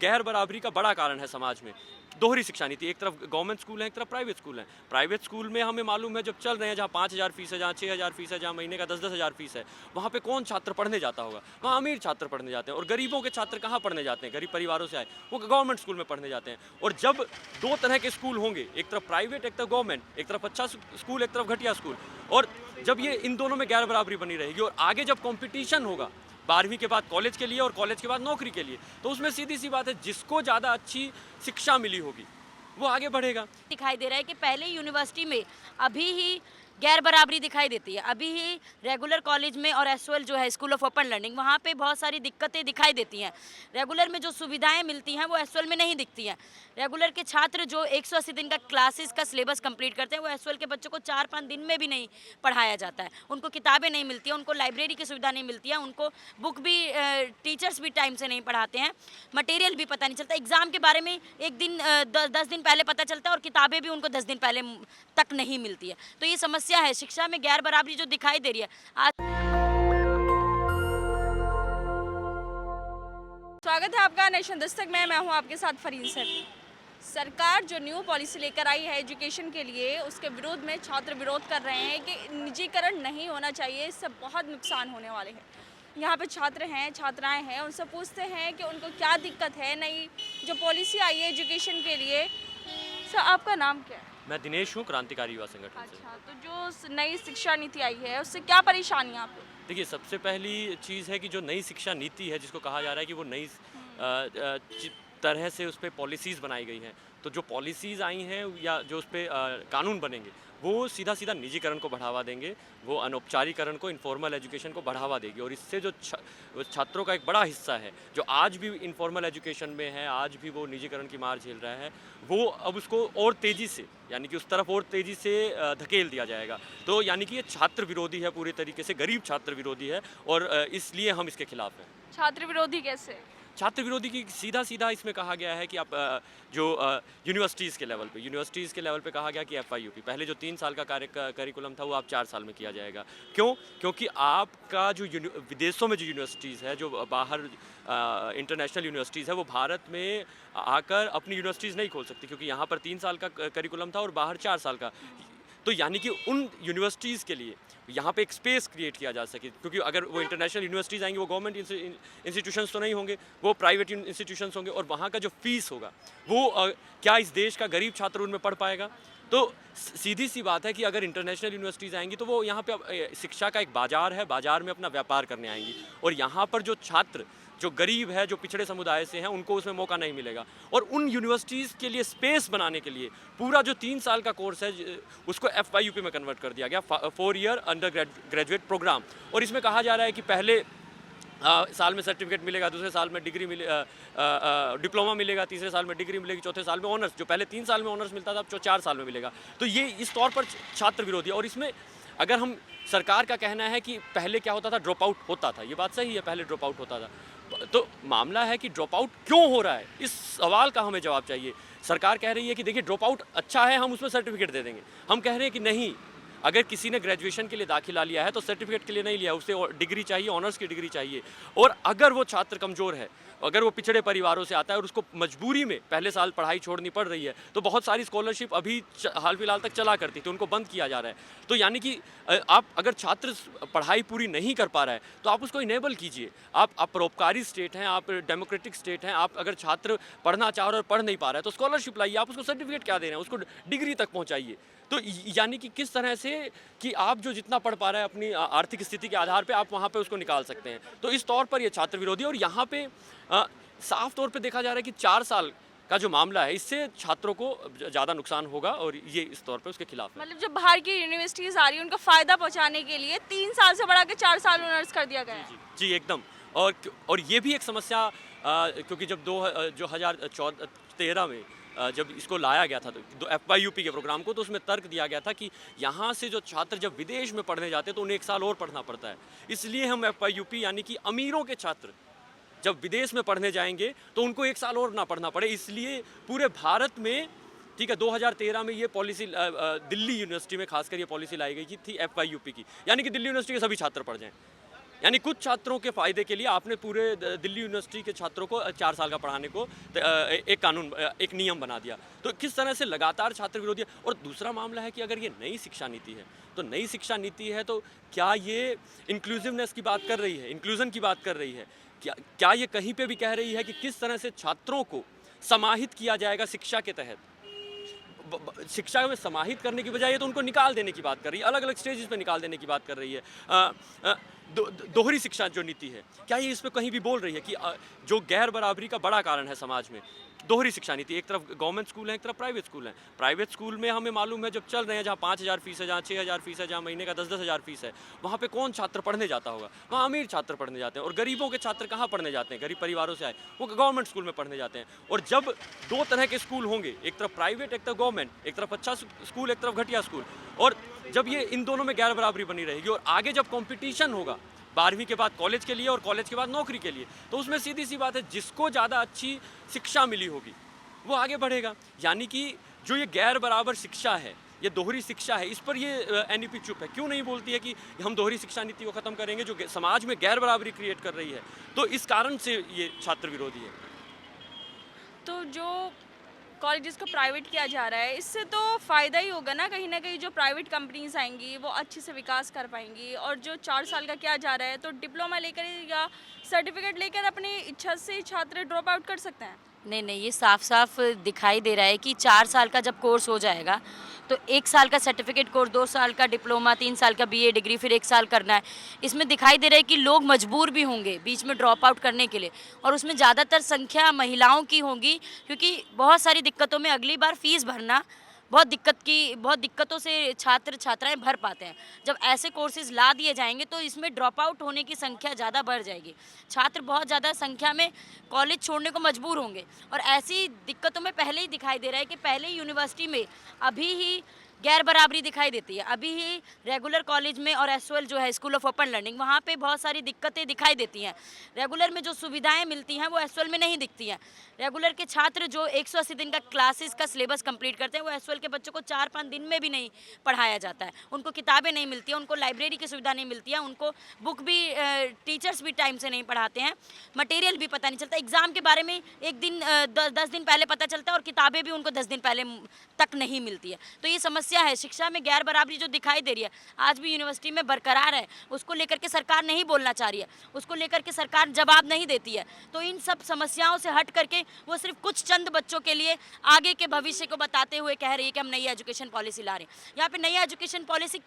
गैर बराबरी का बड़ा कारण है समाज में। दोहरी शिक्षा नीति, एक तरफ गवर्नमेंट स्कूल है, एक तरफ प्राइवेट स्कूल है। प्राइवेट स्कूल में हमें मालूम है जब चल रहे हैं, जहाँ 5,000 फीस है, जहाँ 6,000 फीस है, जहाँ महीने का 10-10 हज़ार फीस है, वहाँ पे कौन छात्र पढ़ने जाता होगा? वहाँ अमीर छात्र पढ़ने जाते हैं। और गरीबों के छात्र कहाँ पढ़ने जाते हैं? गरीब परिवारों से आए, वो गवर्नमेंट स्कूल में पढ़ने जाते हैं। और जब दो तरह के स्कूल होंगे, एक तरफ प्राइवेट, एक तरफ गवर्नमेंट, एक तरफ अच्छा स्कूल, एक तरफ घटिया स्कूल, और जब ये इन दोनों में गैर बराबरी बनी रहेगी और आगे जब कॉम्पिटिशन होगा 12वीं के बाद कॉलेज के लिए और कॉलेज के बाद नौकरी के लिए, तो उसमें सीधी सी बात है, जिसको ज़्यादा अच्छी शिक्षा मिली होगी वो आगे बढ़ेगा। दिखाई दे रहा है कि पहले यूनिवर्सिटी में अभी ही गैर बराबरी दिखाई देती है। अभी ही रेगुलर कॉलेज में और एसओएल जो है स्कूल ऑफ ओपन लर्निंग, वहाँ पे बहुत सारी दिक्कतें दिखाई देती हैं। रेगुलर में जो सुविधाएं मिलती हैं वो एसओएल में नहीं दिखती हैं। रेगुलर के छात्र जो 180 दिन का क्लासेस का सिलेबस कंप्लीट करते हैं, वो एसओएल के बच्चों को 4-5 दिन में भी नहीं पढ़ाया जाता है। उनको किताबें नहीं मिलती हैं, उनको लाइब्रेरी की सुविधा नहीं मिलती है, उनको बुक भी टीचर्स भी टाइम से नहीं पढ़ाते हैं, मटेरियल भी पता नहीं चलता। एग्ज़ाम के बारे में एक दिन 10 दिन पहले पता चलता है और किताबें भी उनको 10 दिन पहले तक नहीं मिलती है। तो ये समस्या है, शिक्षा में गैर बराबरी जो दिखाई दे रही है आज। स्वागत है आपका नेशन दस्तक में। मैं हूं आपके साथ फरीन सर। सरकार जो न्यू पॉलिसी लेकर आई है एजुकेशन के लिए, उसके विरोध में छात्र विरोध कर रहे हैं कि निजीकरण नहीं होना चाहिए, इससे बहुत नुकसान होने वाले हैं। यहाँ पे छात्र हैं, छात्राएं हैं, उनसे पूछते हैं कि उनको क्या दिक्कत है नई जो पॉलिसी आई है एजुकेशन के लिए। सर, आपका नाम क्या है? मैं दिनेश हूँ, क्रांतिकारी युवा संगठन से। अच्छा, तो जो नई शिक्षा नीति आई है उससे क्या परेशानी आपको? देखिए, सबसे पहली चीज़ है कि जो नई शिक्षा नीति है, जिसको कहा जा रहा है कि वो नई तरह से उस पर पॉलिसीज़ बनाई गई हैं, तो जो पॉलिसीज़ आई हैं या जो उस पर कानून बनेंगे, वो सीधा सीधा निजीकरण को बढ़ावा देंगे, वो अनौपचारिकरण को, इनफॉर्मल एजुकेशन को बढ़ावा देगी। और इससे जो छात्रों का एक बड़ा हिस्सा है जो आज भी इनफॉर्मल एजुकेशन में है, आज भी वो निजीकरण की मार झेल रहा है, वो अब उसको और तेज़ी से, यानी कि उस तरफ और तेज़ी से धकेल दिया जाएगा। तो यानी कि ये छात्र विरोधी है, पूरे तरीके से गरीब छात्र विरोधी है, और इसलिए हम इसके खिलाफ हैं। छात्र विरोधी कैसे? छात्र विरोधी की सीधा सीधा इसमें कहा गया है कि आप जो यूनिवर्सिटीज़ के लेवल पे कहा गया कि FIUP पहले जो 3 साल का करिकुलम था वो आप 4 साल में किया जाएगा। क्यों? क्योंकि आपका जो विदेशों में जो यूनिवर्सिटीज़ है, जो बाहर इंटरनेशनल यूनिवर्सिटीज़ है, वो भारत में आकर अपनी यूनिवर्सिटीज़ नहीं खोल सकती, क्योंकि यहाँ पर 3 साल का करिकुलम था और बाहर 4 साल का। तो यानी कि उन यूनिवर्सिटीज़ के लिए यहाँ पे एक स्पेस क्रिएट किया जा सके, क्योंकि अगर वो इंटरनेशनल यूनिवर्सिटीज़ आएंगी, वो गवर्नमेंट इंस्टीट्यूशंस तो नहीं होंगे, वो प्राइवेट इंस्टीट्यूशंस होंगे, और वहाँ का जो फीस होगा वो क्या इस देश का गरीब छात्र उनमें पढ़ पाएगा? तो सीधी सी बात है कि अगर इंटरनेशनल यूनिवर्सिटीज़ आएंगी तो वो यहाँ पे शिक्षा का एक बाज़ार है, बाज़ार में अपना व्यापार करने आएंगी, और यहाँ पर जो छात्र जो गरीब है, जो पिछड़े समुदाय से हैं, उनको उसमें मौका नहीं मिलेगा। और उन यूनिवर्सिटीज़ के लिए स्पेस बनाने के लिए पूरा जो 3 साल का कोर्स है उसको FIUP में कन्वर्ट कर दिया गया, 4 ईयर अंडर ग्रेजुएट प्रोग्राम। और इसमें कहा जा रहा है कि पहले साल में सर्टिफिकेट मिलेगा, दूसरे साल में डिग्री डिप्लोमा मिलेगा, तीसरे साल में डिग्री मिलेगी, चौथे साल में ऑनर्स। जो पहले 3 साल में ऑनर्स मिलता था, अब 4 साल में मिलेगा। तो ये इस तौर पर छात्र विरोधी है। और इसमें अगर हम, सरकार का कहना है कि पहले क्या होता था, ड्रॉप आउट होता था, ये बात सही है, पहले ड्रॉप आउट होता था। तो मामला है कि ड्रॉप आउट क्यों हो रहा है, इस सवाल का हमें जवाब चाहिए। सरकार कह रही है कि देखिए ड्रॉप आउट अच्छा है, हम उसमें सर्टिफिकेट दे देंगे। हम कह रहे हैं कि नहीं, अगर किसी ने ग्रेजुएशन के लिए दाखिला लिया है तो सर्टिफिकेट के लिए नहीं लिया, उसे डिग्री चाहिए, ऑनर्स की डिग्री चाहिए। और अगर वो छात्र कमज़ोर है, अगर वो पिछड़े परिवारों से आता है और उसको मजबूरी में पहले साल पढ़ाई छोड़नी पड़ रही है, तो बहुत सारी स्कॉलरशिप अभी हाल फिलहाल तक चला करती थी, उनको बंद किया जा रहा है। तो यानी कि आप अगर छात्र पढ़ाई पूरी नहीं कर पा रहा है तो आप उसको इनेबल कीजिए। आप परोपकारी स्टेट हैं, आप डेमोक्रेटिक स्टेट हैं। आप अगर छात्र पढ़ना चाह रहे और पढ़ नहीं पा रहा है तो स्कॉलरशिप लाइए, आप उसको सर्टिफिकेट क्या दे रहे हैं, उसको डिग्री तक पहुँचाइए। तो यानी कि किस तरह से कि आप जो जितना पढ़ पा रहे हैं अपनी आर्थिक स्थिति के आधार पे आप वहाँ पे उसको निकाल सकते हैं। तो इस तौर पर ये छात्र विरोधी। और यहाँ पे साफ तौर पे देखा जा रहा है कि 4 साल का जो मामला है, इससे छात्रों को ज़्यादा नुकसान होगा, और ये इस तौर पे उसके खिलाफ है। मतलब जो बाहर की यूनिवर्सिटीज़ आ रही है उनका फ़ायदा पहुंचाने के लिए 3 साल से बढ़ा के 4 साल ऑनर्स कर दिया गया है। जी एकदम। और ये भी एक समस्या, क्योंकि जब 2013 में जब इसको लाया गया था तो FIUP के प्रोग्राम को, तो उसमें तर्क दिया गया था कि यहाँ से जो छात्र जब विदेश में पढ़ने जाते हैं तो उन्हें 1 साल और पढ़ना पड़ता है। इसलिए हम FIUP यानी कि अमीरों के छात्र जब विदेश में पढ़ने जाएंगे तो उनको 1 साल और ना पढ़ना पड़े, इसलिए पूरे भारत में, ठीक है, 2013 में ये पॉलिसी दिल्ली यूनिवर्सिटी में खासकर ये पॉलिसी लाई गई थी FIUP की, यानी कि दिल्ली यूनिवर्सिटी के सभी छात्र पढ़ जाएं। यानी कुछ छात्रों के फ़ायदे के लिए आपने पूरे दिल्ली यूनिवर्सिटी के छात्रों को 4 साल का पढ़ाने को एक कानून, एक नियम बना दिया। तो किस तरह से लगातार छात्र विरोधी है। और दूसरा मामला है कि अगर ये नई शिक्षा नीति है, तो नई शिक्षा नीति है तो क्या ये इंक्लूसिवनेस की बात कर रही है, इंक्लूजन की बात कर रही है? क्या ये कहीं पे भी कह रही है कि किस तरह से छात्रों को समाहित किया जाएगा शिक्षा के तहत? शिक्षा में समाहित करने की बजाय ये तो उनको निकाल देने की बात कर रही है, अलग अलग स्टेजेस पे निकाल देने की बात कर रही है। दोहरी शिक्षा जो नीति है, क्या ये इस पे कहीं भी बोल रही है कि जो गैर बराबरी का बड़ा कारण है समाज में, दोहरी शिक्षा नीति? एक तरफ गवर्नमेंट स्कूल है, एक तरफ प्राइवेट स्कूल है। प्राइवेट स्कूल में हमें मालूम है जब चल रहे हैं, जहाँ 5,000 फीस है, जहाँ 6,000 फीस है, जहाँ महीने का 10-10 हज़ार फीस है, वहाँ पे कौन छात्र पढ़ने जाता होगा? वहाँ अमीर छात्र पढ़ने जाते हैं। और गरीबों के छात्र कहाँ पढ़ने जाते हैं? गरीब परिवारों से आए वो गवर्नमेंट स्कूल में पढ़ने जाते हैं। और जब दो तरह के स्कूल होंगे, एक तरफ प्राइवेट, एक तरफ गवर्नमेंट, एक तरफ अच्छा स्कूल, एक तरफ घटिया स्कूल, और जब ये इन दोनों में गैर बराबरी बनी रहेगी और आगे जब कॉम्पिटिशन होगा 12वीं के बाद कॉलेज के लिए और कॉलेज के बाद नौकरी के लिए, तो उसमें सीधी सी बात है जिसको ज़्यादा अच्छी शिक्षा मिली होगी वो आगे बढ़ेगा। यानी कि जो ये गैर बराबर शिक्षा है, ये दोहरी शिक्षा है, इस पर ये एनईपी चुप है। क्यों नहीं बोलती है कि हम दोहरी शिक्षा नीति को ख़त्म करेंगे जो समाज में गैर बराबरी क्रिएट कर रही है? तो इस कारण से ये छात्र विरोधी है। तो जो कॉलेजेस को प्राइवेट किया जा रहा है, इससे तो फ़ायदा ही होगा ना कहीं जो प्राइवेट कंपनीज आएंगी वो अच्छे से विकास कर पाएंगी। और जो 4 साल का किया जा रहा है, तो डिप्लोमा लेकर या सर्टिफिकेट लेकर अपनी इच्छा से छात्र ड्रॉप आउट कर सकते हैं। नहीं, ये साफ साफ दिखाई दे रहा है कि 4 साल का जब कोर्स हो जाएगा तो 1 साल का सर्टिफिकेट कोर्स, 2 साल का डिप्लोमा, 3 साल का बीए डिग्री, फिर 1 साल करना है। इसमें दिखाई दे रहा है कि लोग मजबूर भी होंगे बीच में ड्रॉप आउट करने के लिए, और उसमें ज़्यादातर संख्या महिलाओं की होगी, क्योंकि बहुत सारी दिक्कतों में अगली बार फीस भरना बहुत दिक्कतों से छात्र छात्राएं भर पाते हैं। जब ऐसे कोर्सेज ला दिए जाएंगे तो इसमें ड्रॉप आउट होने की संख्या ज़्यादा बढ़ जाएगी। छात्र बहुत ज़्यादा संख्या में कॉलेज छोड़ने को मजबूर होंगे, और ऐसी दिक्कतों में पहले ही दिखाई दे रहा है कि पहले यूनिवर्सिटी में अभी ही गैर बराबरी दिखाई देती है। अभी ही रेगुलर कॉलेज में और एसओएल जो है, स्कूल ऑफ ओपन लर्निंग, वहाँ पे बहुत सारी दिक्कतें दिखाई देती हैं। रेगुलर में जो सुविधाएं मिलती हैं वो एसओएल में नहीं दिखती हैं। रेगुलर के छात्र जो 180 दिन का क्लासेस का सिलेबस कंप्लीट करते हैं, वो एसओएल के बच्चों को 4-5 दिन में भी नहीं पढ़ाया जाता है। उनको किताबें नहीं मिलती हैं, उनको लाइब्रेरी की सुविधा नहीं मिलती है, उनको बुक भी टीचर्स भी टाइम से नहीं पढ़ाते हैं, मटेरियल भी पता नहीं चलता। एग्ज़ाम के बारे में 10 दिन पहले पता चलता है और किताबें भी उनको 10 दिन पहले तक नहीं मिलती है। तो ये समस्या है, शिक्षा में गैर बराबरी जो दिखाई दे रही है आज भी यूनिवर्सिटी में बरकरार है। उसको लेकर के सरकार नहीं बोलना चाह रही है, उसको लेकर के सरकार जवाब नहीं देती है। तो इन सब समस्याओं से हट करके वो सिर्फ कुछ चंद बच्चों के लिए आगे के भविष्य को बताते हुए कह रही है कि हम नई एजुकेशन पॉलिसी ला रहे हैं। यहाँ पे नई एजुकेशन पॉलिसी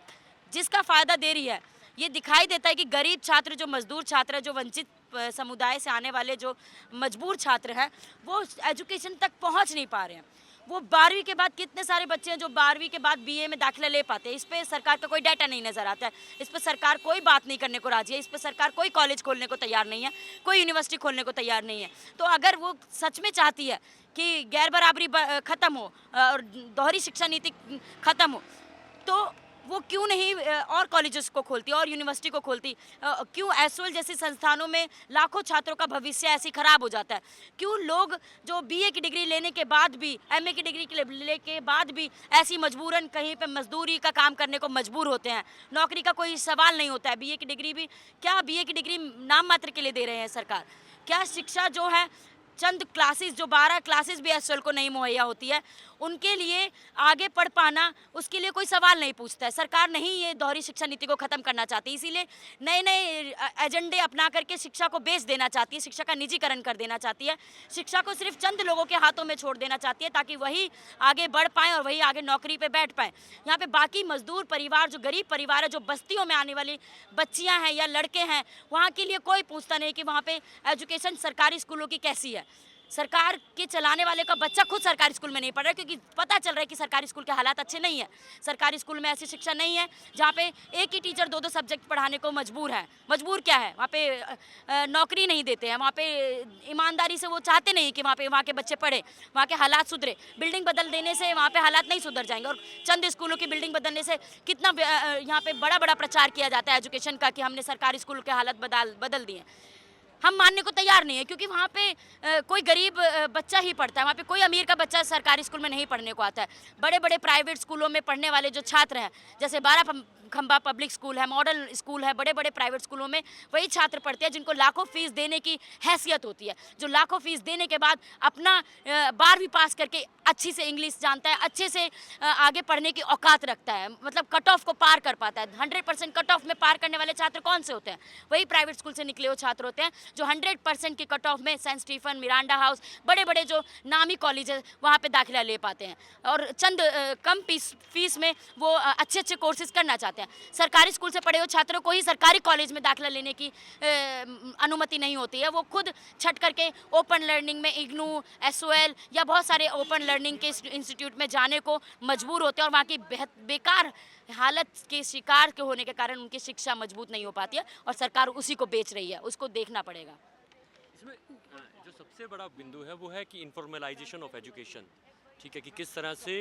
जिसका फ़ायदा दे रही है, ये दिखाई देता है कि गरीब छात्र, जो मजदूर छात्र है, जो वंचित समुदाय से आने वाले जो मजबूर छात्र हैं, वो एजुकेशन तक पहुँच नहीं पा रहे हैं। वो 12वीं के बाद कितने सारे बच्चे हैं जो 12वीं के बाद बीए में दाखिला ले पाते हैं। इस पे सरकार का कोई डाटा नहीं नज़र आता है, इस पे सरकार कोई बात नहीं करने को राजी है, इस पे सरकार कोई कॉलेज खोलने को तैयार नहीं है, कोई यूनिवर्सिटी खोलने को तैयार नहीं है। तो अगर वो सच में चाहती है कि गैर बराबरी ख़त्म हो और दोहरी शिक्षा नीति ख़त्म हो, तो वो क्यों नहीं और कॉलेजेस को खोलती और यूनिवर्सिटी को खोलती? क्यों एसओएल जैसे संस्थानों में लाखों छात्रों का भविष्य ऐसे ख़राब हो जाता है? क्यों लोग जो बीए की डिग्री लेने के बाद भी, एमए की डिग्री लेने के बाद भी ऐसी मजबूरन कहीं पे मजदूरी का काम करने को मजबूर होते हैं? नौकरी का कोई सवाल नहीं होता है। बीए की डिग्री भी क्या, बीए की डिग्री नाम मात्र के लिए दे रहे हैं सरकार? क्या शिक्षा जो है, चंद क्लासेस, जो 12 क्लासेस भी एसओएल को नहीं मुहैया होती है, उनके लिए आगे पढ़ पाना, उसके लिए कोई सवाल नहीं पूछता है। सरकार नहीं ये दोहरी शिक्षा नीति को ख़त्म करना चाहती, इसीलिए नए नए एजेंडे अपना करके शिक्षा को बेच देना चाहती है, शिक्षा का निजीकरण कर देना चाहती है, शिक्षा को सिर्फ चंद लोगों के हाथों में छोड़ देना चाहती है ताकि वही आगे बढ़ पाएँ और वही आगे नौकरी पर बैठ पाएँ। यहाँ पर बाकी मजदूर परिवार, जो गरीब परिवार है, जो बस्तियों में आने वाली बच्चियाँ हैं या लड़के हैं, वहाँ के लिए कोई पूछता नहीं कि वहाँ पर एजुकेशन सरकारी स्कूलों की कैसी है। सरकार के चलाने वाले का बच्चा खुद सरकारी स्कूल में नहीं पढ़ रहा है, क्योंकि पता चल रहा है कि सरकारी स्कूल के हालात अच्छे नहीं है। सरकारी स्कूल में ऐसी शिक्षा नहीं है जहाँ पे एक ही टीचर 2-2 सब्जेक्ट पढ़ाने को मजबूर है। मजबूर क्या है, वहाँ पे नौकरी नहीं देते हैं, वहाँ पे ईमानदारी से वो चाहते नहीं कि वहाँ के बच्चे पढ़े, वहाँ के हालात सुधरे। बिल्डिंग बदल देने से वहाँ पे हालात नहीं सुधर जाएंगे, और चंद स्कूलों की बिल्डिंग बदलने से कितना यहाँ पे बड़ा बड़ा प्रचार किया जाता है एजुकेशन का कि हमने सरकारी स्कूल के हालात बदल दिए। हम मानने को तैयार नहीं है, क्योंकि वहाँ पे कोई गरीब बच्चा ही पढ़ता है, वहाँ पे कोई अमीर का बच्चा सरकारी स्कूल में नहीं पढ़ने को आता है। बड़े बड़े प्राइवेट स्कूलों में पढ़ने वाले जो छात्र हैं, जैसे खंबा पब्लिक स्कूल है, मॉडल स्कूल है, बड़े बड़े प्राइवेट स्कूलों में वही छात्र पढ़ते हैं जिनको लाखों फीस देने की हैसियत होती है, जो लाखों फीस देने के बाद अपना 12वीं पास करके अच्छी से इंग्लिश जानता है, अच्छे से आगे पढ़ने की औकात रखता है, मतलब कट ऑफ को पार कर पाता है। 100% कट ऑफ में पार करने वाले छात्र कौन से होते हैं? वही प्राइवेट स्कूल से निकले हुए छात्र होते हैं जो 100% की कट ऑफ में सेंट स्टीफन, मिरांडा हाउस, बड़े बड़े जो नामी कॉलेज है वहाँ पे दाखिला ले पाते हैं और चंद कम फीस में वो अच्छे अच्छे कोर्सेज करना चाहते हैं। सरकारी स्कूल से पढ़े हुए छात्रों को ही सरकारी कॉलेज में दाखिला लेने की अनुमति नहीं होती है। वो खुद छट करके ओपन लर्निंग में इग्नू, एसओएल या बहुत सारे ओपन लर्निंग के इंस्टीट्यूट में जाने को मजबूर होते हैं और वहाँ की बेकार हालत के शिकार के होने के कारण उनकी शिक्षा मजबूत नहीं हो पाती है और सरकार उसी को बेच रही है, उसको देखना पड़ेगा। इसमें जो सबसे बड़ा बिंदु है वो है कि इनफॉर्मलाइजेशन ऑफ एजुकेशन, ठीक है, कि किस तरह से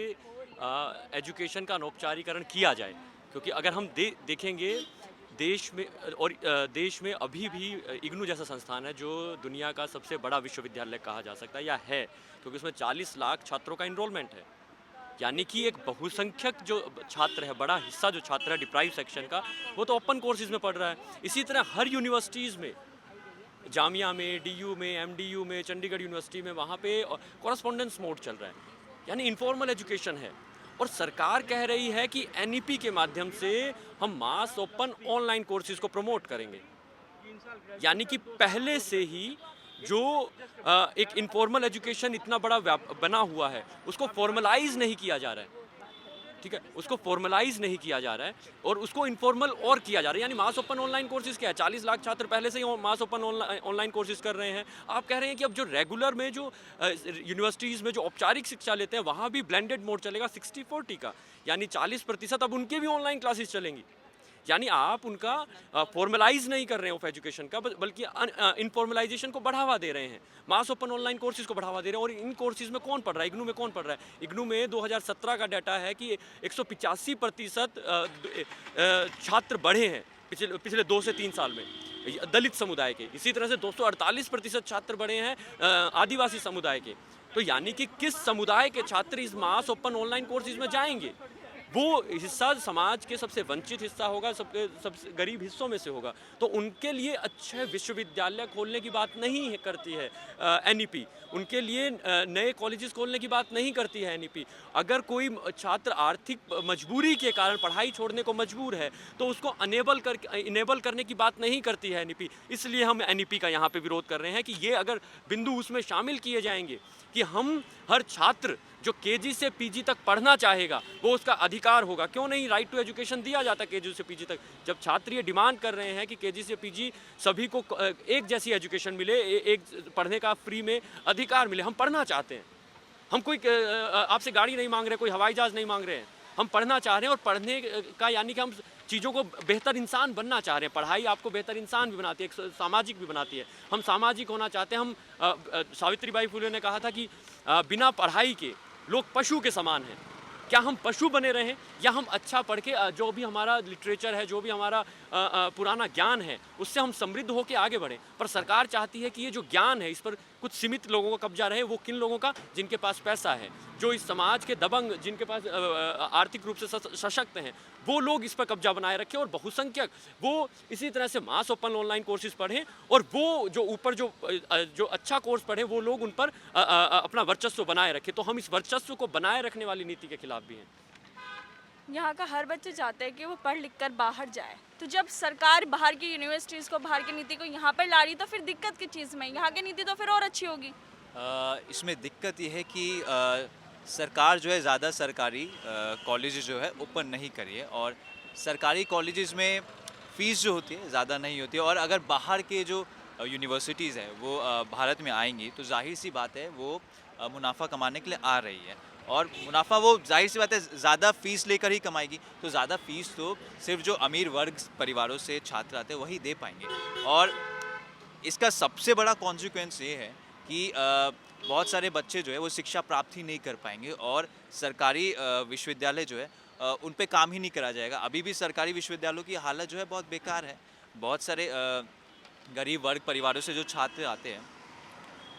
एजुकेशन का अनौपचारिकरण किया जाए, क्योंकि अगर हम देखेंगे देश में अभी भी इग्नू जैसा संस्थान है जो दुनिया का सबसे बड़ा विश्वविद्यालय कहा जा सकता है या है, क्योंकि उसमें 40 लाख छात्रों का इनरोलमेंट है, यानी कि एक बहुसंख्यक जो छात्र है, बड़ा हिस्सा जो छात्र है डिप्राइव सेक्शन का, वो तो ओपन कोर्सेज में पढ़ रहा है। इसी तरह हर यूनिवर्सिटीज़ में, जामिया में, डीयू में, एमडीयू में, चंडीगढ़ यूनिवर्सिटी में, वहाँ पे कॉरेस्पॉन्डेंस मोड चल रहा है, यानी इनफॉर्मल एजुकेशन है। और सरकार कह रही है कि एनईपी के माध्यम से हम मास ओपन ऑनलाइन कोर्सेज को प्रमोट करेंगे, यानी कि पहले से ही जो एक इनफॉर्मल एजुकेशन इतना बड़ा बना हुआ है उसको फॉर्मलाइज नहीं किया जा रहा है, ठीक है, उसको फॉर्मलाइज नहीं किया जा रहा है और उसको इनफॉर्मल और किया जा रहा है। यानी मास ओपन ऑनलाइन कोर्सेज क्या है? 40 लाख छात्र पहले से ही मास ओपन ऑनलाइन कोर्सेज कर रहे हैं। आप कह रहे हैं कि अब जो रेगुलर में जो यूनिवर्सिटीज़ में जो औपचारिक शिक्षा लेते हैं वहाँ भी ब्लेंडेड मोड चलेगा 60-40 का, यानी 40% अब उनके भी ऑनलाइन क्लासेस चलेंगी। यानी आप उनका फॉर्मलाइज नहीं कर रहे हैं ऑफ एजुकेशन का, बल्कि इनफॉर्मलाइजेशन को बढ़ावा दे रहे हैं, मास ओपन ऑनलाइन कोर्सेज को बढ़ावा दे रहे हैं। और इन कोर्सेज में कौन पढ़ रहा है? इग्नू में कौन पढ़ रहा है? इग्नू में 2017 का डाटा है कि 185% छात्र बढ़े हैं पिछले 2 से 3 साल में दलित समुदाय के। इसी तरह से 248% छात्र बढ़े हैं आदिवासी समुदाय के। तो यानी कि किस समुदाय के छात्र इस मास ओपन ऑनलाइन कोर्सेज में जाएंगे? वो हिस्सा समाज के सबसे वंचित हिस्सा होगा, सबसे गरीब हिस्सों में से होगा। तो उनके लिए अच्छे विश्वविद्यालय खोलने की बात नहीं करती है एनईपी, उनके लिए नए कॉलेजेस खोलने की बात नहीं करती है एनईपी। अगर कोई छात्र आर्थिक मजबूरी के कारण पढ़ाई छोड़ने को मजबूर है तो उसको इनेबल करने की बात नहीं करती है एनईपी। इसलिए हम एनईपी का यहाँ पे विरोध कर रहे हैं कि ये अगर बिंदु उसमें शामिल किए जाएंगे कि हम हर छात्र जो केजी से पीजी तक पढ़ना चाहेगा वो उसका अधिकार होगा। क्यों नहीं राइट टू एजुकेशन दिया जाता केजी से पीजी तक? जब छात्र ये डिमांड कर रहे हैं कि केजी से पीजी सभी को एक जैसी एजुकेशन मिले, एक पढ़ने का फ्री में अधिकार मिले, हम पढ़ना चाहते हैं। हम कोई आपसे गाड़ी नहीं मांग रहे, कोई हवाई जहाज़ नहीं मांग रहे हैं, हम पढ़ना चाह रहे हैं। और पढ़ने का यानी कि हम चीज़ों को बेहतर इंसान बनना चाह रहे हैं। पढ़ाई आपको बेहतर इंसान भी बनाती है, एक सामाजिक भी बनाती है। हम सामाजिक होना चाहते हैं। हम सावित्रीबाई फुले ने कहा था कि बिना पढ़ाई के लोग पशु के समान हैं। क्या हम पशु बने रहें या हम अच्छा पढ़ के जो भी हमारा लिटरेचर है, जो भी हमारा पुराना ज्ञान है, उससे हम समृद्ध होकर आगे बढ़ें? पर सरकार चाहती है कि ये जो ज्ञान है इस पर कुछ सीमित लोगों का कब्जा रहे। वो किन लोगों का? जिनके पास पैसा है, जो इस समाज के दबंग, जिनके पास आर्थिक रूप से सशक्त हैं, वो लोग इस पर कब्जा बनाए रखें। और बहुसंख्यक वो इसी तरह से मास ओपन ऑनलाइन कोर्सेज पढ़ें और वो जो ऊपर जो अच्छा कोर्स पढ़े वो लोग उन पर अपना वर्चस्व बनाए रखें। तो हम इस वर्चस्व को बनाए रखने वाली नीति के खिलाफ भी हैं। यहाँ का हर बच्चा चाहता है कि वो पढ़ लिख कर बाहर जाए। तो जब सरकार बाहर की यूनिवर्सिटीज़ को, बाहर की नीति को यहाँ पर ला रही तो फिर दिक्कत किस चीज़ में? यहाँ की नीति तो फिर और अच्छी होगी। इसमें दिक्कत ये है कि सरकार जो है ज़्यादा सरकारी कॉलेज जो है ओपन नहीं करी है और सरकारी कॉलेजेस में फ़ीस जो होती है ज़्यादा नहीं होती है। और अगर बाहर के जो यूनिवर्सिटीज़ है वो भारत में आएंगी तो जाहिर सी बात है वो मुनाफा कमाने के लिए आ रही है और मुनाफा वो जाहिर सी बात है ज़्यादा फ़ीस लेकर ही कमाएगी। तो ज़्यादा फ़ीस तो सिर्फ जो अमीर वर्ग परिवारों से छात्र आते हैं वही दे पाएंगे। और इसका सबसे बड़ा कॉन्सिक्वेंस ये है कि बहुत सारे बच्चे जो है वो शिक्षा प्राप्त ही नहीं कर पाएंगे और सरकारी विश्वविद्यालय जो है उन पे काम ही नहीं करा जाएगा। अभी भी सरकारी विश्वविद्यालयों की हालत जो है बहुत बेकार है। बहुत सारे गरीब वर्ग परिवारों से जो छात्र आते हैं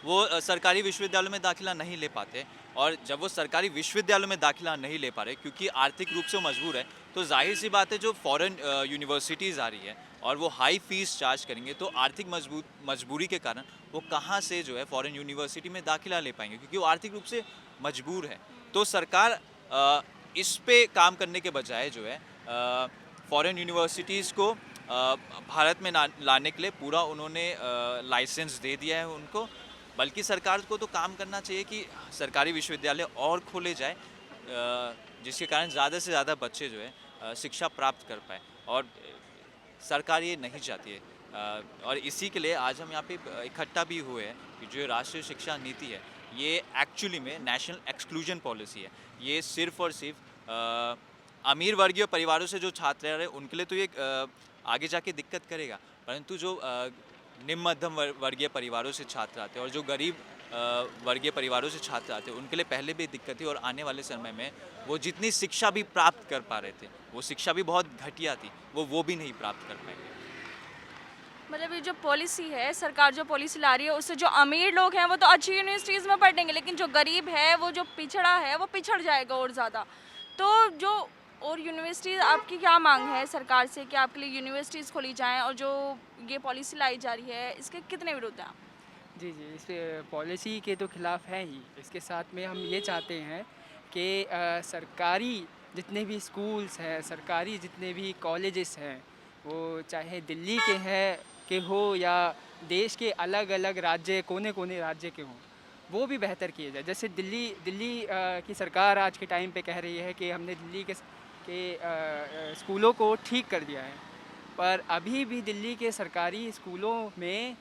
वो सरकारी विश्वविद्यालयों में दाखिला नहीं ले पाते, और जब वो सरकारी विश्वविद्यालयों में दाखिला नहीं ले पा रहे क्योंकि आर्थिक रूप से वो मजबूर है, तो जाहिर सी बात है जो फॉरेन यूनिवर्सिटीज़ आ रही है और वो हाई फीस चार्ज करेंगे, तो आर्थिक मजबूरी के कारण वो कहाँ से जो है फॉरेन यूनिवर्सिटी में दाखिला ले पाएंगे, क्योंकि वो आर्थिक रूप से मजबूर है। तो सरकार इस पे काम करने के बजाय जो है फॉरेन यूनिवर्सिटीज़ को भारत में लाने के लिए पूरा उन्होंने लाइसेंस दे दिया है उनको। बल्कि सरकार को तो काम करना चाहिए कि सरकारी विश्वविद्यालय और खोले जाए, जिसके कारण ज़्यादा से ज़्यादा बच्चे जो है शिक्षा प्राप्त कर पाए, और सरकार ये नहीं चाहती है। और इसी के लिए आज हम यहाँ पे इकट्ठा भी हुए हैं कि जो राष्ट्रीय शिक्षा नीति है ये एक्चुअली में नेशनल एक्सक्लूजन पॉलिसी है। ये सिर्फ और सिर्फ अमीर वर्गीय परिवारों से जो छात्र रहे उनके लिए तो ये आगे जाके दिक्कत करेगा, परंतु जो निम्न मध्यम वर्गीय परिवारों से छात्र आते हैं और जो गरीब वर्गीय परिवारों से छात्र आते हैं उनके लिए पहले भी दिक्कत थी, और आने वाले समय में वो जितनी शिक्षा भी प्राप्त कर पा रहे थे वो शिक्षा भी बहुत घटिया थी, वो भी नहीं प्राप्त कर पाएंगे। मतलब ये जो पॉलिसी है, सरकार जो पॉलिसी ला रही है उससे जो अमीर लोग हैं वो तो अच्छी यूनिवर्सिटीज़ में पढ़ेंगे, लेकिन जो गरीब है वो जो पिछड़ा है वो पिछड़ जाएगा और ज़्यादा। तो जो और यूनिवर्सिटीज़, आपकी क्या मांग है सरकार से कि आपके लिए यूनिवर्सिटीज़ खोली जाएं, और जो ये पॉलिसी लाई जा रही है इसके कितने विरोध हैं आप? जी जी, इस पॉलिसी के तो खिलाफ़ हैं ही। इसके साथ में हम ये चाहते हैं कि सरकारी जितने भी स्कूल्स हैं, सरकारी जितने भी कॉलेजेस हैं, वो चाहे दिल्ली के हैं के हो या देश के अलग अलग राज्य, कोने कोने राज्य के हों, वो भी बेहतर किए जाए। जैसे दिल्ली की सरकार आज के टाइम पे कह रही है कि हमने दिल्ली के स्कूलों को ठीक कर दिया है, पर अभी भी दिल्ली के सरकारी स्कूलों में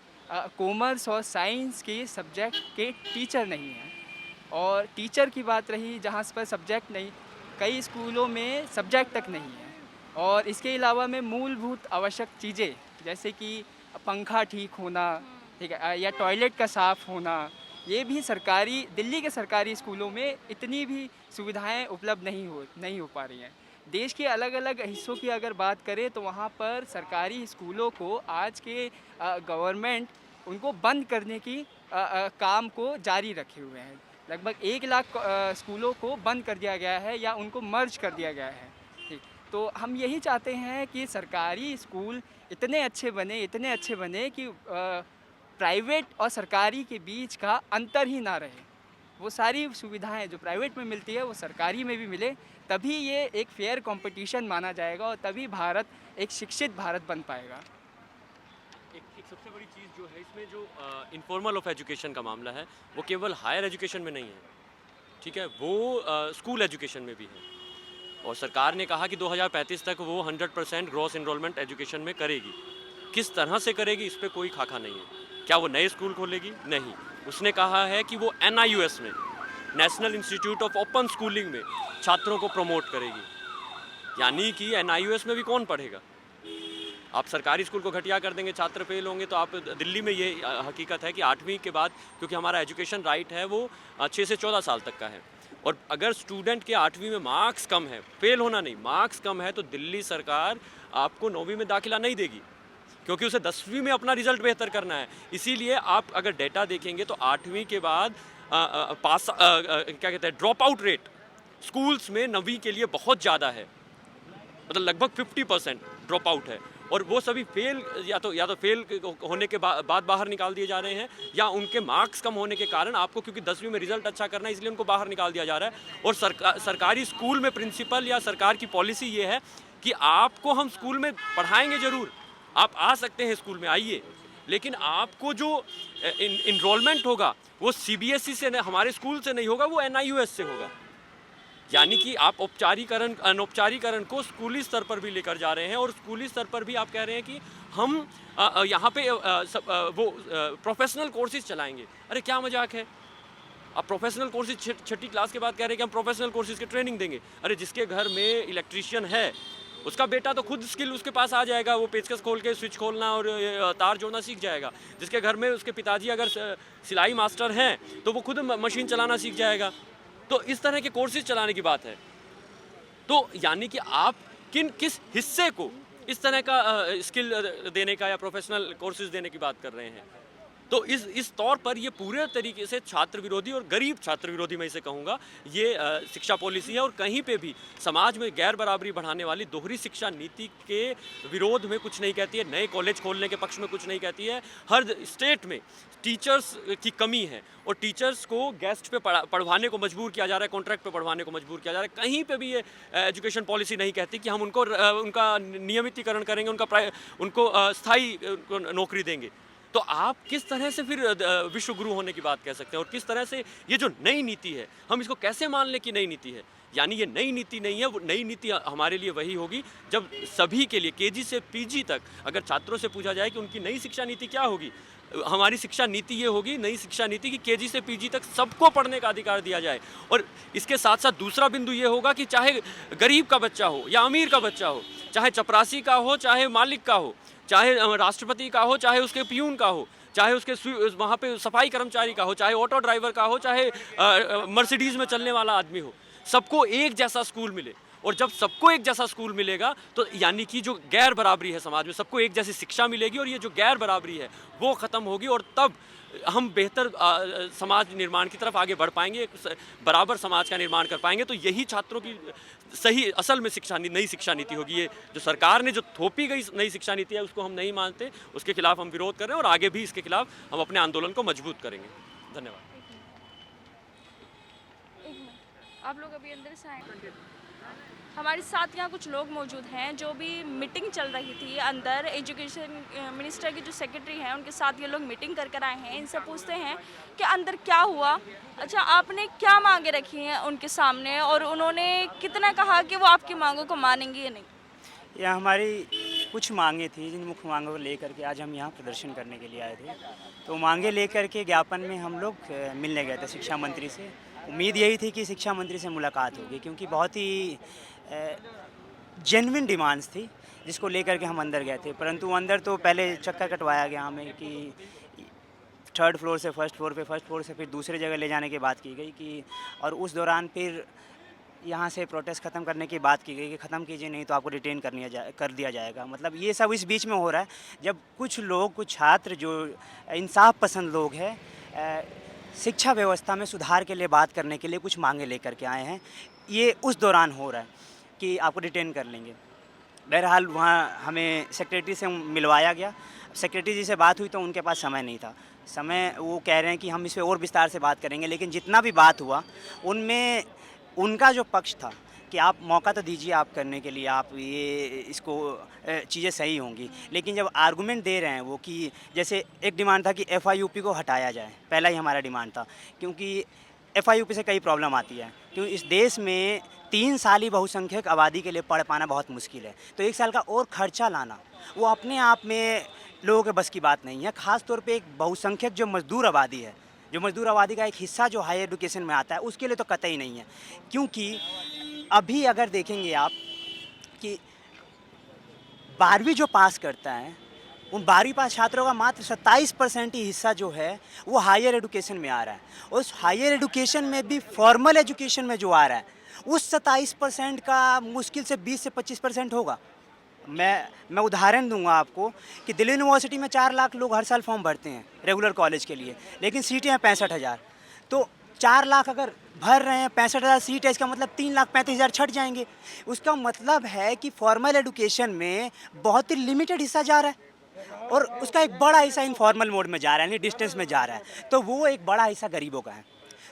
कॉमर्स और साइंस के सब्जेक्ट के टीचर नहीं हैं। और टीचर की बात रही, जहाँ पर सब्जेक्ट नहीं, कई स्कूलों में सब्जेक्ट तक नहीं है। और इसके अलावा में मूलभूत आवश्यक चीज़ें जैसे कि पंखा ठीक होना, ठीक है, या टॉयलेट का साफ़ होना, ये भी दिल्ली के सरकारी स्कूलों में इतनी भी सुविधाएं उपलब्ध नहीं हो पा रही हैं। देश के अलग अलग हिस्सों की अगर बात करें तो वहाँ पर सरकारी स्कूलों को आज के गवर्नमेंट उनको बंद करने की काम को जारी रखे हुए हैं। लगभग 1 लाख स्कूलों को बंद कर दिया गया है या उनको मर्ज कर दिया गया है। ठीक, तो हम यही चाहते हैं कि सरकारी स्कूल इतने अच्छे बने कि प्राइवेट और सरकारी के बीच का अंतर ही ना रहे। वो सारी सुविधाएं जो प्राइवेट में मिलती है वो सरकारी में भी मिले, तभी ये एक फेयर कंपटीशन माना जाएगा और तभी भारत एक शिक्षित भारत बन पाएगा। एक सबसे बड़ी चीज़ जो है इसमें, जो इनफॉर्मल ऑफ एजुकेशन का मामला है, वो केवल हायर एजुकेशन में नहीं है, ठीक है, वो स्कूल एजुकेशन में भी है। और सरकार ने कहा कि 2035 तक वो 100% ग्रॉस एनरोलमेंट एजुकेशन में करेगी। किस तरह से करेगी इस पर कोई खाका नहीं है। क्या वो नए स्कूल खोलेगी? नहीं। उसने कहा है कि वो NIUS में, national institute of open schooling में छात्रों को प्रमोट करेगी। यानी कि NIUS में भी कौन पढ़ेगा? आप सरकारी स्कूल को घटिया कर देंगे, छात्र फेल होंगे। तो आप दिल्ली में ये हकीकत है कि 8वीं के बाद, क्योंकि हमारा एजुकेशन राइट है वो 6 से 14 साल तक का है, और अगर स्टूडेंट के 8वीं में मार्क्स कम है, फेल होना नहीं, मार्क्स कम है, तो दिल्ली सरकार आपको 9वीं में दाखिला नहीं देगी, क्योंकि उसे 10वीं में अपना रिजल्ट बेहतर करना है। इसीलिए आप अगर डेटा देखेंगे तो 8वीं के बाद क्या कहते हैं, ड्रॉप आउट रेट स्कूल्स में 9वीं के लिए बहुत ज़्यादा है, मतलब लगभग 50% ड्रॉप आउट है। और वो सभी फेल या तो फेल होने के बाद बाहर निकाल दिए जा रहे हैं, या उनके मार्क्स कम होने के कारण आपको, क्योंकि 10वीं में रिजल्ट अच्छा करना है इसलिए उनको बाहर निकाल दिया जा रहा है। और सरकारी स्कूल में प्रिंसिपल या सरकार की पॉलिसी ये है कि आपको हम स्कूल में पढ़ाएंगे ज़रूर, आप आ सकते हैं स्कूल में, आइए, लेकिन आपको जो इनरोलमेंट होगा वो CBSE से, हमारे स्कूल से नहीं होगा, वो NIUS से होगा। यानी कि आप औपचारीकरण अनौपचारीकरण को स्कूली स्तर पर भी लेकर जा रहे हैं, और स्कूली स्तर पर भी आप कह रहे हैं कि हम यहाँ पे वो प्रोफेशनल कोर्सेज चलाएंगे। अरे क्या मजाक है, आप प्रोफेशनल कोर्सेज 6ठी क्लास के बाद कह रहे हैं कि हम प्रोफेशनल कोर्सेज की ट्रेनिंग देंगे। अरे जिसके घर में इलेक्ट्रीशियन है उसका बेटा तो खुद स्किल उसके पास आ जाएगा, वो पेचकस खोल के स्विच खोलना और तार जोड़ना सीख जाएगा। जिसके घर में उसके पिताजी अगर सिलाई मास्टर हैं तो वो खुद मशीन चलाना सीख जाएगा। तो इस तरह के कोर्सेज चलाने की बात है। तो यानी कि आप किस हिस्से को इस तरह का स्किल देने का या प्रोफेशनल कोर्सेज देने की बात कर रहे हैं। तो इस तौर पर ये पूरे तरीके से छात्र विरोधी और गरीब छात्र विरोधी मैं इसे कहूँगा, ये शिक्षा पॉलिसी है और कहीं पे भी समाज में गैर बराबरी बढ़ाने वाली दोहरी शिक्षा नीति के विरोध में कुछ नहीं कहती है, नए कॉलेज खोलने के पक्ष में कुछ नहीं कहती है। हर स्टेट में टीचर्स की कमी है और टीचर्स को गेस्ट पे पढ़वाने को मजबूर किया जा रहा है, कॉन्ट्रैक्ट पे पढ़वाने को मजबूर किया जा रहा है। कहीं पे भी ये एजुकेशन पॉलिसी नहीं कहती कि हम उनका नियमितीकरण करेंगे, उनको स्थायी नौकरी देंगे। तो आप किस तरह से फिर विश्व गुरु होने की बात कह सकते हैं और किस तरह से ये जो नई नीति है हम इसको कैसे मान लें कि नई नीति है? यानी ये नई नीति नहीं है, वो नई नीति हमारे लिए वही होगी जब सभी के लिए केजी से पीजी तक अगर छात्रों से पूछा जाए कि उनकी नई शिक्षा नीति क्या होगी, हमारी शिक्षा नीति ये होगी, नई शिक्षा नीति की केजी से पीजी तक सबको पढ़ने का अधिकार दिया जाए। और इसके साथ साथ दूसरा बिंदु ये होगा कि चाहे गरीब का बच्चा हो या अमीर का बच्चा हो, चाहे चपरासी का हो, चाहे मालिक का हो, चाहे राष्ट्रपति का हो, चाहे उसके पियून का हो, चाहे उसके वहाँ पे सफाई कर्मचारी का हो, चाहे ऑटो ड्राइवर का हो, चाहे मर्सिडीज़ में चलने वाला आदमी हो, सबको एक जैसा स्कूल मिले। और जब सबको एक जैसा स्कूल मिलेगा तो यानी कि जो गैर बराबरी है समाज में, सबको एक जैसी शिक्षा मिलेगी और ये जो गैर बराबरी है वो ख़त्म होगी और तब हम बेहतर समाज निर्माण की तरफ आगे बढ़ पाएंगे, एक बराबर समाज का निर्माण कर पाएंगे। तो यही छात्रों की सही असल में नई शिक्षा नीति होगी। ये जो सरकार ने जो थोपी गई नई शिक्षा नीति है उसको हम नहीं मानते, उसके खिलाफ हम विरोध कर रहे हैं और आगे भी इसके खिलाफ हम अपने आंदोलन को मजबूत करेंगे। धन्यवाद। आप लोग अभी अंदर से आए। हमारे साथ यहाँ कुछ लोग मौजूद हैं जो भी मीटिंग चल रही थी अंदर, एजुकेशन मिनिस्टर के जो सेक्रेटरी हैं उनके साथ ये लोग मीटिंग कर कर आए हैं। इनसे पूछते हैं कि अंदर क्या हुआ। अच्छा, आपने क्या मांगे रखी हैं उनके सामने और उन्होंने कितना कहा कि वो आपकी मांगों को मानेंगे या नहीं? यह हमारी कुछ मांगे थी, जिन मुख्य मांगों को लेकर के आज हम यहाँ प्रदर्शन करने के लिए आए थे। तो मांगे लेकर के ज्ञापन में हम लोग मिलने गए थे शिक्षा मंत्री से। उम्मीद यही थी कि शिक्षा मंत्री से मुलाकात होगी क्योंकि बहुत ही जेन्युइन डिमांड्स थी जिसको लेकर के हम अंदर गए थे। परंतु अंदर तो पहले चक्कर कटवाया गया हमें कि 3rd फ्लोर से 1st फ्लोर पे, 1st फ्लोर से फिर दूसरी जगह ले जाने की बात की गई कि, और उस दौरान फिर यहाँ से प्रोटेस्ट ख़त्म करने की बात की गई कि ख़त्म कीजिए नहीं तो आपको डिटेन कर दिया जाएगा। मतलब ये सब इस बीच में हो रहा है जब कुछ लोग, कुछ छात्र जो इंसाफ पसंद लोग हैं, शिक्षा व्यवस्था में सुधार के लिए बात करने के लिए कुछ मांगे लेकर के आए हैं। ये उस दौरान हो रहा है कि आपको डिटेन कर लेंगे। बहरहाल वहाँ हमें सेक्रेटरी से मिलवाया गया। सेक्रेटरी जी से बात हुई तो उनके पास समय नहीं था। समय वो कह रहे हैं कि हम इस पर और विस्तार से बात करेंगे, लेकिन जितना भी बात हुआ उनमें उनका जो पक्ष था कि आप मौका तो दीजिए आप करने के लिए, आप ये इसको चीज़ें सही होंगी। लेकिन जब आर्गूमेंट दे रहे हैं वो कि जैसे एक डिमांड था कि FIUP को हटाया जाए, पहला ही हमारा डिमांड था क्योंकि FIUP से कई प्रॉब्लम आती है। क्योंकि इस देश में 3 साली बहुसंख्यक आबादी के लिए पढ़ पाना बहुत मुश्किल है, तो 1 साल का और खर्चा लाना वो अपने आप में लोगों के बस की बात नहीं है। ख़ास तौर पे एक बहुसंख्यक जो मज़दूर आबादी है, जो मज़दूर आबादी का एक हिस्सा जो हायर एजुकेशन में आता है, उसके लिए तो कतई नहीं है। क्योंकि अभी अगर देखेंगे आप कि 12वीं जो पास करता है उन 12वीं पास छात्रों का मात्र 27% ही हिस्सा जो है वो हायर एजुकेशन में आ रहा है। उस हायर एजुकेशन में भी फॉर्मल एजुकेशन में जो आ रहा है उस 27% का मुश्किल से 20 से 25% होगा। मैं उदाहरण दूंगा आपको कि दिल्ली यूनिवर्सिटी में 4 लाख लोग हर साल फॉर्म भरते हैं रेगुलर कॉलेज के लिए, लेकिन सीटें हैं 65,000। तो 4 लाख अगर भर रहे हैं, 65,000 सीट है, इसका मतलब 3,35,000 छट जाएंगे। उसका मतलब है कि फॉर्मल एजुकेशन में बहुत ही लिमिटेड हिस्सा जा रहा है और उसका एक बड़ा हिस्सा इनफॉर्मल मोड में जा रहा है, यानी डिस्टेंस में जा रहा है। तो वो एक बड़ा हिस्सा गरीबों का है,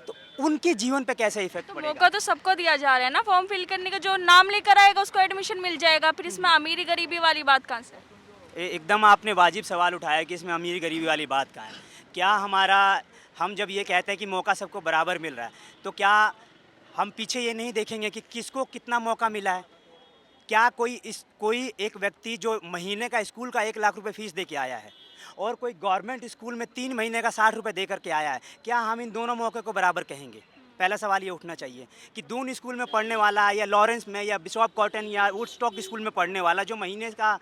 तो उनके जीवन पे कैसे इफेक्ट तो पड़ेगा? मौका तो सबको दिया जा रहा है ना फॉर्म फिल करने का, जो नाम लेकर आएगा उसको एडमिशन मिल जाएगा। फिर इसमें अमीरी गरीबी वाली बात कहाँ से? एकदम आपने वाजिब सवाल उठाया कि इसमें अमीरी गरीबी वाली बात कहाँ है। क्या हम जब ये कहते हैं कि मौका सबको बराबर मिल रहा है, तो क्या हम पीछे ये नहीं देखेंगे कि किसको कितना मौका मिला है? क्या कोई एक व्यक्ति जो महीने का स्कूल का 1 लाख रुपए फीस दे के आया है और कोई गवर्नमेंट स्कूल में 3 महीने का 60 रुपये दे करके आया है, क्या हम इन दोनों मौके को बराबर कहेंगे? पहला सवाल ये उठना चाहिए कि दून स्कूल में पढ़ने वाला या लॉरेंस में या बिशॉप कॉटन या वुडस्टॉक स्कूल में पढ़ने वाला जो महीने का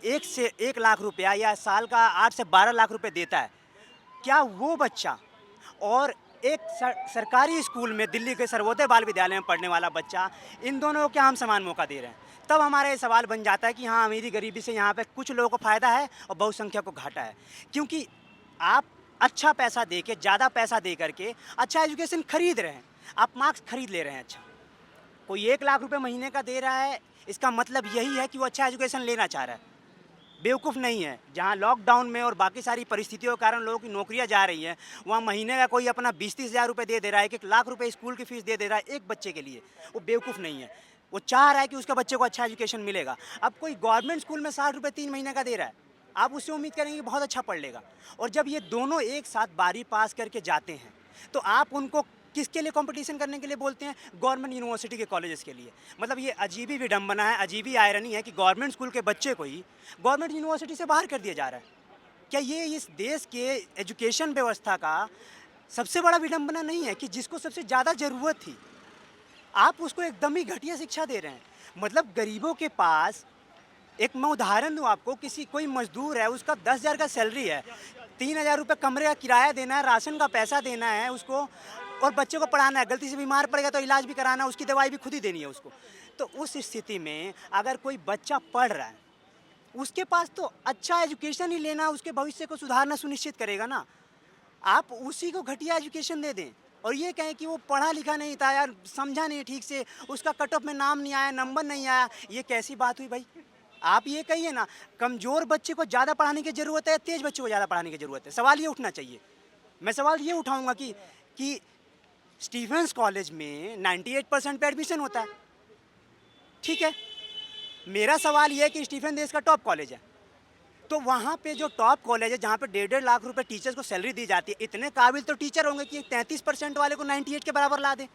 1 से 1 लाख रुपया या साल का 8 से 12 लाख रुपए देता है, क्या वो बच्चा और एक सरकारी स्कूल में दिल्ली के सर्वोदय बाल विद्यालय में पढ़ने वाला बच्चा, इन दोनों को क्या हम समान मौका दे रहे हैं? तब हमारा ये सवाल बन जाता है कि हाँ, अमीरी गरीबी से यहाँ पे कुछ लोगों को फ़ायदा है और बहुसंख्यक को घाटा है। क्योंकि आप अच्छा पैसा दे के, ज़्यादा पैसा दे करके अच्छा एजुकेशन खरीद रहे हैं, आप मार्क्स खरीद ले रहे हैं। अच्छा, कोई 1 लाख रुपए महीने का दे रहा है, इसका मतलब यही है कि वो अच्छा एजुकेशन लेना चाह रहा है, बेवकूफ़ नहीं है। जहाँ लॉकडाउन में और बाकी सारी परिस्थितियों के कारण लोगों की नौकरियां जा रही हैं, वहाँ महीने का कोई अपना 20-30 हज़ार रुपये दे रहा है, 1 लाख रुपए स्कूल की फ़ीस दे रहा है एक बच्चे के लिए, वो बेवकूफ़ नहीं है। वो चाह रहा है कि उसके बच्चे को अच्छा एजुकेशन मिलेगा। अब कोई गवर्नमेंट स्कूल में 60 रुपये 3 महीने का दे रहा है, आप उससे उम्मीद करेंगे कि बहुत अच्छा पढ़ लेगा। और जब ये दोनों एक साथ बारी पास करके जाते हैं, तो आप उनको किसके लिए कंपटीशन करने के लिए बोलते हैं? गवर्नमेंट यूनिवर्सिटी के कॉलेजेस के लिए। मतलब ये अजीब ही विडंबना है, अजीब ही आयरनी है कि गवर्नमेंट स्कूल के बच्चे को ही गवर्नमेंट यूनिवर्सिटी से बाहर कर दिया जा रहा है। क्या ये इस देश के एजुकेशन व्यवस्था का सबसे बड़ा विडंबना नहीं है कि जिसको सबसे ज़्यादा ज़रूरत थी, आप उसको एकदम ही घटिया शिक्षा दे रहे हैं? मतलब गरीबों के पास, एक मैं उदाहरण दूँ आपको, कोई मजदूर है, उसका 10,000 का सैलरी है, 3,000 रुपये कमरे का किराया देना है, राशन का पैसा देना है उसको, और बच्चे को पढ़ाना है। गलती से बीमार पड़ गया तो इलाज भी कराना है, उसकी दवाई भी खुद ही देनी है उसको। तो उस स्थिति में अगर कोई बच्चा पढ़ रहा है, उसके पास तो अच्छा एजुकेशन ही लेना, उसके भविष्य को सुधारना सुनिश्चित करेगा ना। आप उसी को घटिया एजुकेशन दे दें और ये कहें कि वो पढ़ा लिखा नहीं था यार, समझा नहीं ठीक से, उसका कट ऑफ में नाम नहीं आया, नंबर नहीं आया, ये कैसी बात हुई भाई? आप ये कहिए ना, कमज़ोर बच्चे को ज़्यादा पढ़ाने की ज़रूरत है, तेज़ बच्चे को ज़्यादा पढ़ाने की ज़रूरत है? सवाल ये उठना चाहिए। मैं सवाल ये उठाऊंगा कि स्टीफेंस कॉलेज में 98% पे एडमिशन होता है, ठीक है। मेरा सवाल ये है कि स्टीफेंस देश का टॉप कॉलेज है, तो वहाँ पे जो टॉप कॉलेज है, जहाँ पे 1.5 लाख रुपए टीचर्स को सैलरी दी जाती है, इतने काबिल तो टीचर होंगे कि 33% वाले को 98 के बराबर ला दें।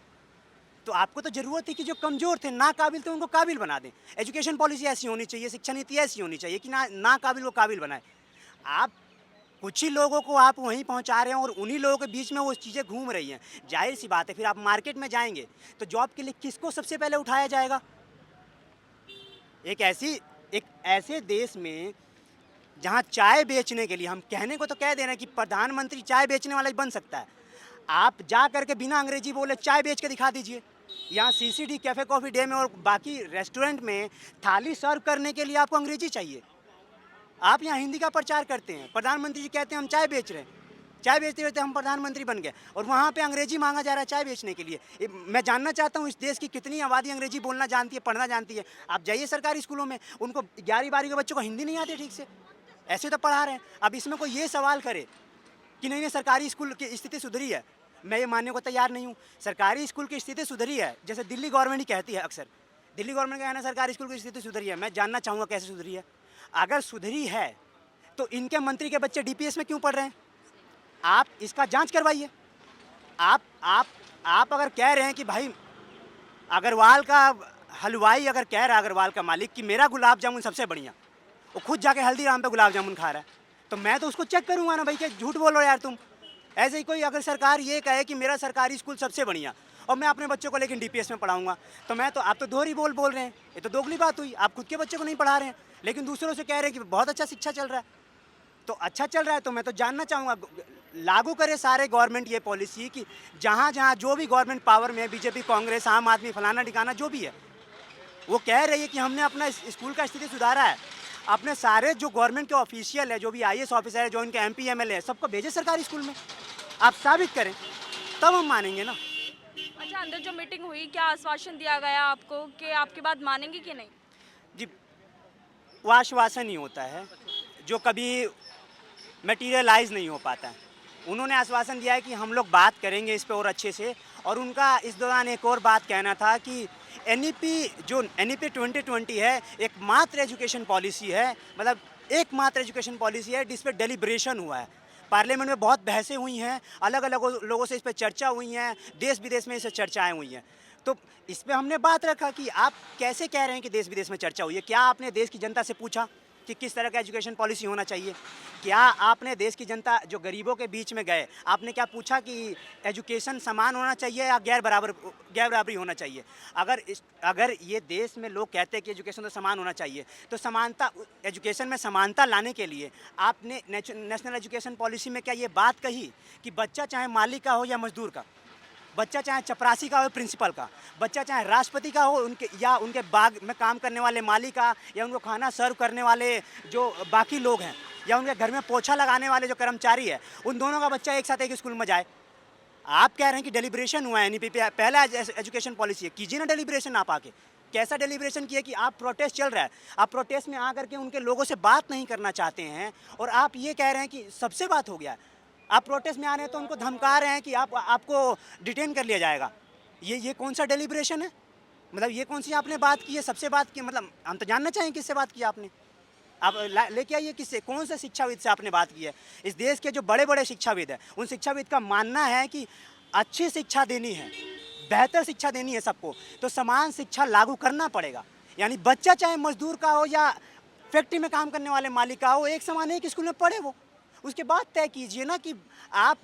तो आपको तो ज़रूरत है कि जो कमज़ोर थे, ना काबिल थे, उनको काबिल बना दें। एजुकेशन पॉलिसी ऐसी होनी चाहिए, शिक्षा नीति ऐसी होनी चाहिए कि ना काबिल को काबिल बनाए। आप कुछ ही लोगों को आप वहीं पहुंचा रहे हैं और उन्हीं लोगों के बीच में वो चीज़ें घूम रही हैं। जाहिर सी बात है, फिर आप मार्केट में जाएंगे तो जॉब के लिए किसको सबसे पहले उठाया जाएगा? एक ऐसे देश में जहां चाय बेचने के लिए, हम कहने को तो कह दे रहे हैं कि प्रधानमंत्री चाय बेचने वाला ही बन सकता है, आप जा करके बिना अंग्रेजी बोले चाय बेच के दिखा दीजिए। यहाँ CCD, कैफ़े कॉफ़ी डे में और बाकी रेस्टोरेंट में थाली सर्व करने के लिए आपको अंग्रेजी चाहिए। आप यहाँ हिंदी का प्रचार करते हैं, प्रधानमंत्री जी कहते हैं हम चाय बेच रहे हैं, चाय बेचते बेचते हम प्रधानमंत्री बन गए, और वहाँ पे अंग्रेजी मांगा जा रहा है चाय बेचने के लिए। मैं जानना चाहता हूँ इस देश की कितनी आबादी अंग्रेजी बोलना जानती है, पढ़ना जानती है? आप जाइए सरकारी स्कूलों में, उनको 11वीं-12वीं के बच्चों को हिंदी नहीं आती ठीक से, ऐसे तो पढ़ा रहे हैं। अब इसमें कोई ये सवाल करे कि नहीं सरकारी स्कूल की स्थिति सुधरी है, मैं ये मानने को तैयार नहीं हूँ। सरकारी स्कूल की स्थिति सुधरी है, जैसे दिल्ली गवर्नमेंट ही कहती है अक्सर, दिल्ली गवर्नमेंट का कहना सरकारी स्कूल की स्थिति सुधरी है। मैं जानना चाहूँगा कैसे सुधरी है? अगर सुधरी है तो इनके मंत्री के बच्चे DPS में क्यों पढ़ रहे हैं? आप इसका जांच करवाइए। आप अगर कह रहे हैं कि भाई अग्रवाल का हलवाई अगर कह रहा है, अग्रवाल का मालिक, कि मेरा गुलाब जामुन सबसे बढ़िया, वो खुद जाके हल्दीराम पे गुलाब जामुन खा रहा है, तो मैं तो उसको चेक करूँगा ना भाई, क्या झूठ बोल रहे हो यार तुम? ऐसे ही कोई अगर सरकार ये कहे कि मेरा सरकारी स्कूल सबसे बढ़िया और मैं अपने बच्चों को लेकिन DPS में पढ़ाऊंगा, तो मैं तो, आप तो दोहरी बोल रहे हैं, ये तो दोगली बात हुई। आप खुद के बच्चे को नहीं पढ़ा रहे हैं लेकिन दूसरों से कह रहे हैं कि बहुत अच्छा शिक्षा चल रहा है। तो अच्छा चल रहा है तो मैं तो जानना चाहूँगा, लागू करे सारे गवर्नमेंट ये पॉलिसी कि जहाँ जहाँ जो भी गवर्नमेंट पावर में है, BJP, कांग्रेस, आम आदमी, फलाना ठिकाना जो भी है, वो कह रही है कि हमने अपना स्कूल का स्थिति सुधारा है, अपने सारे जो गवर्नमेंट के ऑफिशियल है, जो भी IAS ऑफिसर है, जो इनके MP MLA है, सबको भेजे सरकारी स्कूल में। आप साबित करें तब हम मानेंगे ना। अच्छा, अंदर जो मीटिंग हुई, क्या आश्वासन दिया गया आपको कि आपकी बात मानेंगे कि नहीं? जी, वो आश्वासन ही होता है जो कभी मटीरियलाइज नहीं हो पाता है। उन्होंने आश्वासन दिया है कि हम लोग बात करेंगे इस पे और अच्छे से, और उनका इस दौरान एक और बात कहना था कि NEP 2020 है, एकमात्र एजुकेशन पॉलिसी है, मतलब एकमात्र एजुकेशन पॉलिसी है जिस पर डेलिब्रेशन हुआ है। पार्लियामेंट में बहुत बहसें हुई हैं, अलग अलग लोगों से इस पर चर्चा हुई हैं, देश विदेश में इस पर चर्चाएँ हुई हैं। तो इस पर हमने बात रखा कि आप कैसे कह रहे हैं कि देश विदेश में चर्चा हुई है? क्या आपने देश की जनता से पूछा कि किस तरह का एजुकेशन पॉलिसी होना चाहिए? क्या आपने देश की जनता जो गरीबों के बीच में गए, आपने क्या पूछा कि एजुकेशन समान होना चाहिए या गैर बराबरी होना चाहिए? अगर ये देश में लोग कहते हैं कि एजुकेशन तो समान होना चाहिए, तो समानता एजुकेशन में समानता लाने के लिए आपने नेशनल एजुकेशन पॉलिसी में क्या ये बात कही कि बच्चा चाहे माली का हो या मजदूर का, बच्चा चाहे चपरासी का हो प्रिंसिपल का, बच्चा चाहे राष्ट्रपति का हो उनके बाग में काम करने वाले माली का, या उनको खाना सर्व करने वाले जो बाकी लोग हैं, या उनके घर में पोछा लगाने वाले जो कर्मचारी है, उन दोनों का बच्चा एक साथ एक स्कूल में जाए? आप कह रहे हैं कि डेलिब्रेशन हुआ है एनईपी पे, पहला एजुकेशन पॉलिसी है, कीजिए ना डेलिब्रेशन आप आके। कैसा डेलिब्रेशन किया कि आप प्रोटेस्ट चल रहा है, आप प्रोटेस्ट में आकर के उनके लोगों से बात नहीं करना चाहते हैं, और आप ये कह रहे हैं कि सबसे बात हो गया है। आप प्रोटेस्ट में आ रहे हैं तो उनको धमका रहे हैं कि आपको डिटेन कर लिया जाएगा। ये कौन सा डेलिब्रेशन है? मतलब ये कौन सी आपने बात की है? सबसे बात की, मतलब हम तो जानना चाहें किससे बात की आपने? आप लेके आइए किससे, कौन से शिक्षाविद से आपने बात की है? इस देश के जो बड़े बड़े शिक्षाविद हैं, उन शिक्षाविद का मानना है कि अच्छी शिक्षा देनी है, बेहतर शिक्षा देनी है सबको, तो समान शिक्षा लागू करना पड़ेगा। यानी बच्चा चाहे मजदूर का हो या फैक्ट्री में काम करने वाले मालिक का हो, एक समान एक स्कूल में पढ़े वो। उसके बाद तय कीजिए ना कि आप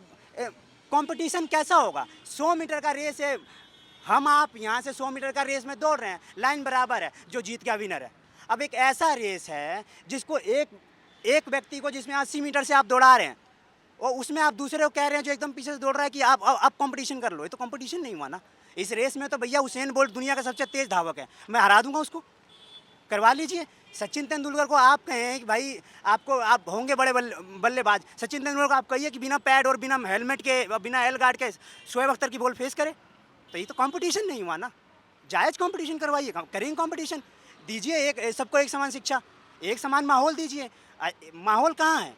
कंपटीशन कैसा होगा। 100 मीटर का रेस है, हम आप यहाँ से 100 मीटर का रेस में दौड़ रहे हैं, लाइन बराबर है, जो जीत गया विनर है। अब एक ऐसा रेस है जिसको एक व्यक्ति को जिसमें 80 मीटर से आप दौड़ा रहे हैं, और उसमें आप दूसरे को कह रहे हैं जो एकदम पीछे से दौड़ रहा है कि आप कंपटीशन कर लो। ये तो कंपटीशन नहीं हुआ ना। इस रेस में तो भैया हुसैन बोल्ट दुनिया का सबसे तेज धावक है, मैं हरा दूंगा उसको, करवा लीजिए। सचिन तेंदुलकर को आप कहें कि भाई आप होंगे बड़े बल्लेबाज, सचिन तेंदुलकर को आप कहिए कि बिना पैड और बिना हेलमेट के, बिना एल गार्ड के शोएब अख्तर की बॉल फेस करे, तो ये तो कंपटीशन नहीं हुआ ना। जायज़ कंपटीशन करवाइए, करेंगे कंपटीशन, दीजिए सबको एक समान शिक्षा, एक समान माहौल दीजिए। माहौल कहाँ है?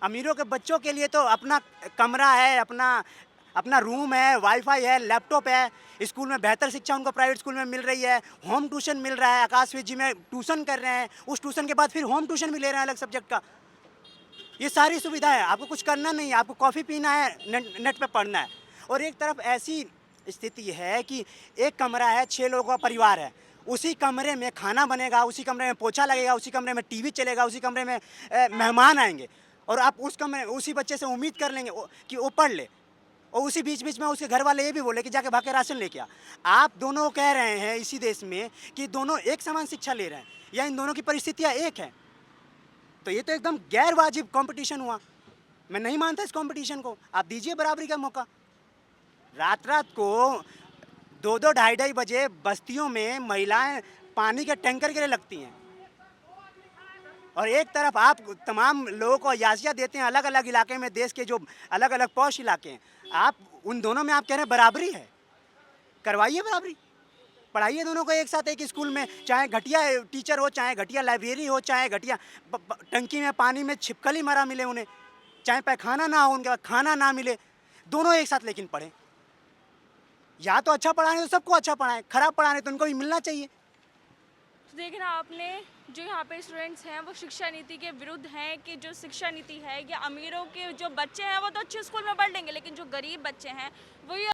अमीरों के बच्चों के लिए तो अपना कमरा है, अपना रूम है, वाईफाई है, लैपटॉप है, स्कूल में बेहतर शिक्षा उनको प्राइवेट स्कूल में मिल रही है, होम ट्यूशन मिल रहा है, आकाशवीर जी में ट्यूशन कर रहे हैं, उस ट्यूशन के बाद फिर होम ट्यूशन भी ले रहे हैं अलग सब्जेक्ट का। ये सारी सुविधा है, आपको कुछ करना नहीं है, आपको कॉफ़ी पीना है, नेट पे पढ़ना है। और एक तरफ ऐसी स्थिति है कि एक कमरा है, 6 लोगों का परिवार है, उसी कमरे में खाना बनेगा, उसी कमरे में पोछा लगेगा, उसी कमरे में टीवी चलेगा, उसी कमरे में मेहमान आएंगे, और आप उसी बच्चे से उम्मीद कर लेंगे कि वो पढ़ ले, और उसी बीच में उसके घर वाले ये भी बोले कि जाके भाग के राशन लेके आ। आप दोनों कह रहे हैं इसी देश में कि दोनों एक समान शिक्षा ले रहे हैं, या इन दोनों की परिस्थितियाँ एक हैं, तो ये तो एकदम गैर वाजिब कंपटीशन हुआ। मैं नहीं मानता इस कंपटीशन को। आप दीजिए बराबरी का मौका। रात को 2-2 ढाई बजे बस्तियों में महिलाएं पानी के टैंकर के लिए लगती हैं, और एक तरफ आप तमाम लोगों को अयाजिया देते हैं अलग अलग इलाके में, देश के जो अलग अलग पॉश इलाके हैं, आप उन दोनों में आप कह रहे हैं बराबरी है। करवाइए बराबरी, पढ़ाइए दोनों को एक साथ एक स्कूल में, चाहे घटिया टीचर हो, चाहे घटिया लाइब्रेरी हो, चाहे घटिया टंकी में पानी में छिपकली मरा मिले उन्हें, चाहे पैखाना ना हो, उनके बाद खाना ना मिले, दोनों एक साथ लेकिन पढ़ें। या तो अच्छा पढ़ाएं तो सबको अच्छा पढ़ाएं, खराब पढ़ाएं तो उनको भी मिलना चाहिए। तो देखना आपने जो यहाँ पे स्टूडेंट्स हैं वो शिक्षा नीति के विरुद्ध हैं कि जो शिक्षा नीति है, या अमीरों के जो बच्चे हैं वो तो अच्छे स्कूल में पढ़ लेंगे, लेकिन जो गरीब बच्चे हैं वो